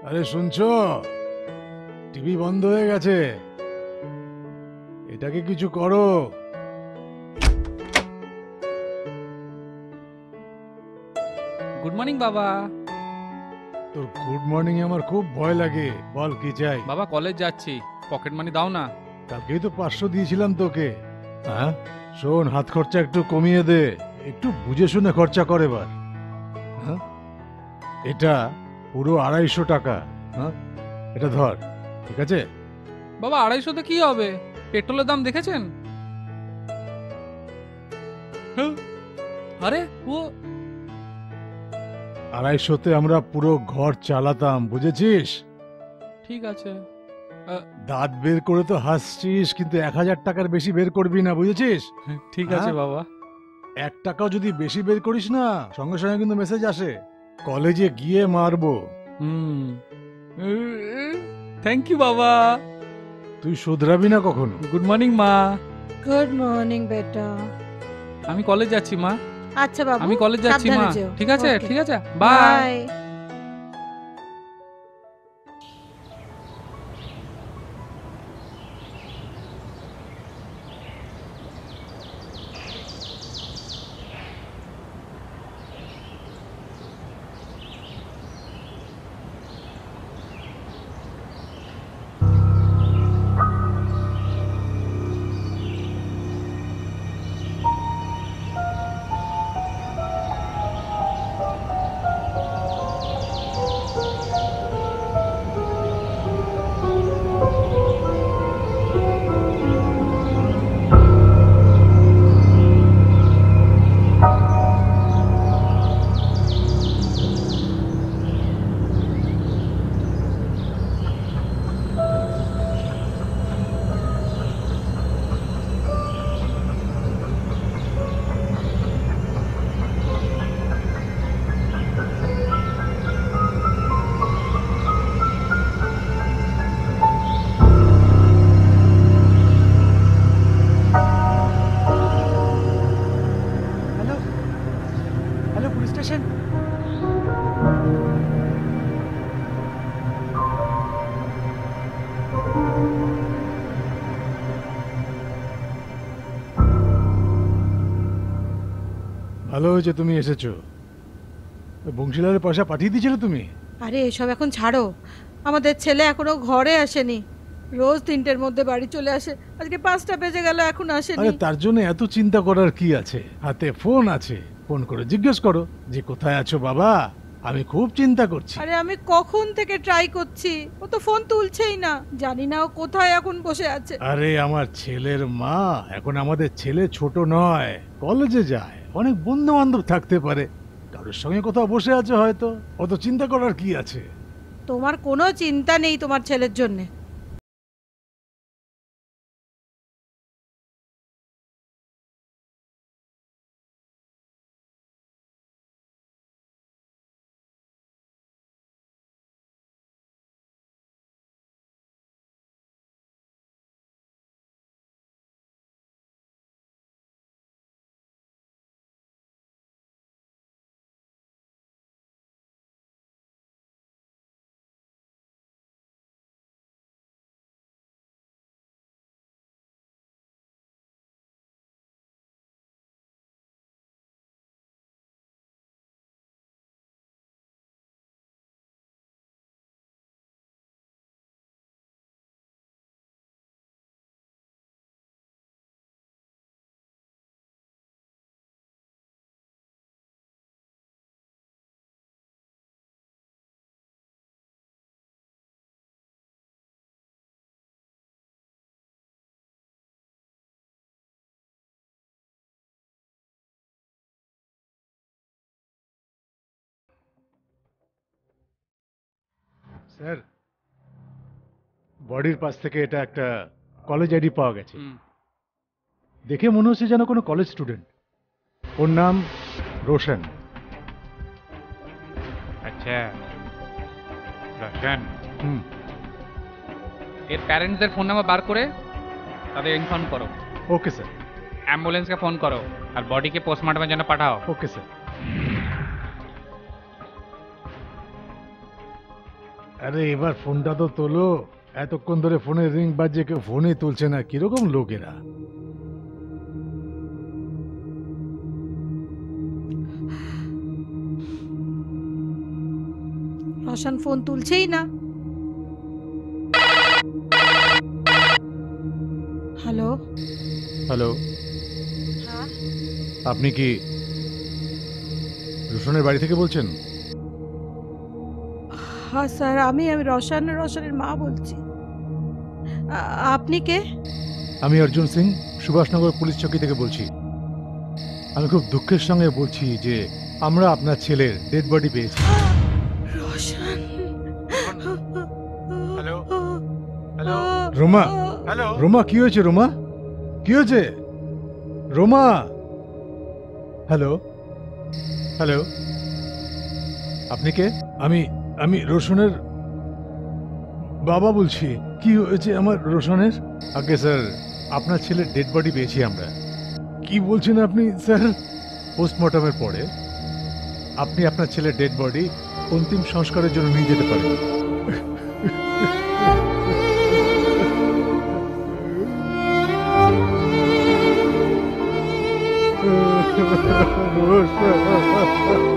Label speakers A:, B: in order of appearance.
A: আরে শুনছো, টিভি বন্ধ হয়ে গেছে, এটাকে কিছু করো।
B: গুড মর্নিং বাবা।
A: তোর গুড মর্নিং আমার খুব ভয় লাগে, বল কি চাই।
B: বাবা কলেজ যাচ্ছি, পকেট মানি দাও না।
A: কালকেই তো 500 দিয়েছিলাম তোকে। হ্যাঁ শোন, হাত খরচা একটু কমিয়ে দে, একটু বুঝে শুনে খরচা কর এবার। হ্যাঁ এটা পুরো 250 টাকা। হ্যাঁ এটা ধর, ঠিক আছে?
B: বাবা 250তে কি হবে? পেট্রোলের দাম দেখেছেন? হ্যাঁ, আরে ও
A: 250তে আমরা পুরো ঘর চালাতাম, বুঝেছিস?
B: ঠিক আছে।
A: দাঁত বের করে তো হাসছিস, কিন্তু 1000 টাকার বেশি বের করবি না, বুঝেছিস?
B: ঠিক
A: হ্যাঁ?
B: আছে বাবা।
A: 1 টাকাও যদি বেশি বের করিস না, সঙ্গে সঙ্গে কিন্তু মেসেজ আসে, কলেজে গিয়ে মারবো।
B: হুম, থ্যাংক ইউ বাবা।
A: তুই শুধরাবি না কখনো।
B: গুড মর্নিং মা।
C: গুড মর্নিং বেটা।
B: আমি কলেজ যাচ্ছি মা।
C: আচ্ছা বাবু,
B: আমি কলেজ যাচ্ছি মা।
C: সাবধানে যেও।
B: ঠিক আছে
C: Okay.
B: ঠিক আছে, bye.
C: Bye.
D: Hello hello, police station.
A: ভালো হয়েছে তুমি এসেছো। ওই বংশীলালের পয়সা পাঠিয়ে দিয়েছিলে তুমি?
C: আরে এসব এখন ছাড়ো, আমাদের ছেলে এখনো ঘরে আসেনি। রোজ 3টের মধ্যে বাড়ি চলে আসে, আজকে 5টা বেজে গেল এখন আসেনি।
A: আরে তার জন্য এত চিন্তা করার কি আছে, হাতে ফোন আছে, ফোন করে জিজ্ঞেস করো যে কোথায় আছো বাবা, আমি খুব চিন্তা করছি।
C: আরে আমি কখন থেকে ট্রাই করছি, ও তো ফোন তুলছেই না, জানি না ও কোথায় এখন বসে আছে।
A: আরে আমার ছেলের মা, এখন আমাদের ছেলে ছোট নয়, কলেজে যায়, অনেক বন্ধু বান্ধব থাকতে পারে, কারোর সঙ্গে কোথাও বসে আছে হয়তো, অত চিন্তা করার কি আছে?
C: তোমার কোনো চিন্তা নেই তোমার ছেলের জন্যে।
A: স্যার, বডির পাশ থেকে এটা একটা কলেজ আইডি পাওয়া গেছে, দেখে মনে হচ্ছে যেন কোনো কলেজ স্টুডেন্ট। ওর নাম রোশন।
B: আচ্ছা রশন,
A: হুম।
B: এর প্যারেন্টসদের ফোন নাম্বার বার করে তাদের ইনফর্ম করো,
A: ওকে স্যার।
B: অ্যাম্বুলেন্সকে ফোন করো, আর বডিকে পোস্টমর্টমের জন্য পাঠাও।
A: Okay sir. আরে এবার ফোনটা তো তোলো। এতক্ষণ ধরে ফোনের রিং বাজছে, কেউ ফোনে তুলছে না, কিরকম লোকেরা।
C: রোশন ফোন তুলছেই না। হ্যালো।
A: হ্যালো,
C: হ্যাঁ
A: আপনি কি রোশনের বাড়ি থেকে বলছেন?
C: হ্যাঁ স্যার, আমি রোশনের মা বলছি। আপনি কে?
A: আমি অর্জুন সিং, সুভাষনগর পুলিশ চৌকি থেকে বলছি। আমি খুব দুঃখের সঙ্গে বলছি যে আমরা আপনার ছেলের ডেড বডি পেয়েছি।
C: Roshan.
D: Hello hello
A: Ruma,
D: hello
A: Ruma কি হয়েছে? রোমা কি হয়েছে? রোমা, হ্যালো হ্যালো, আপনি কে? আমি আমি রোশনের বাবা বলছি। কি হয়েছে আমার রোশনের? আগে স্যার, আপনার ছেলের ডেড বডি পেয়েছি আমরা। কি বলছেন আপনি স্যার? পোস্টমর্টমের পরে আপনি আপনার ছেলের ডেড বডি অন্তিম সংস্কারের জন্য নিয়ে যেতে পারেন।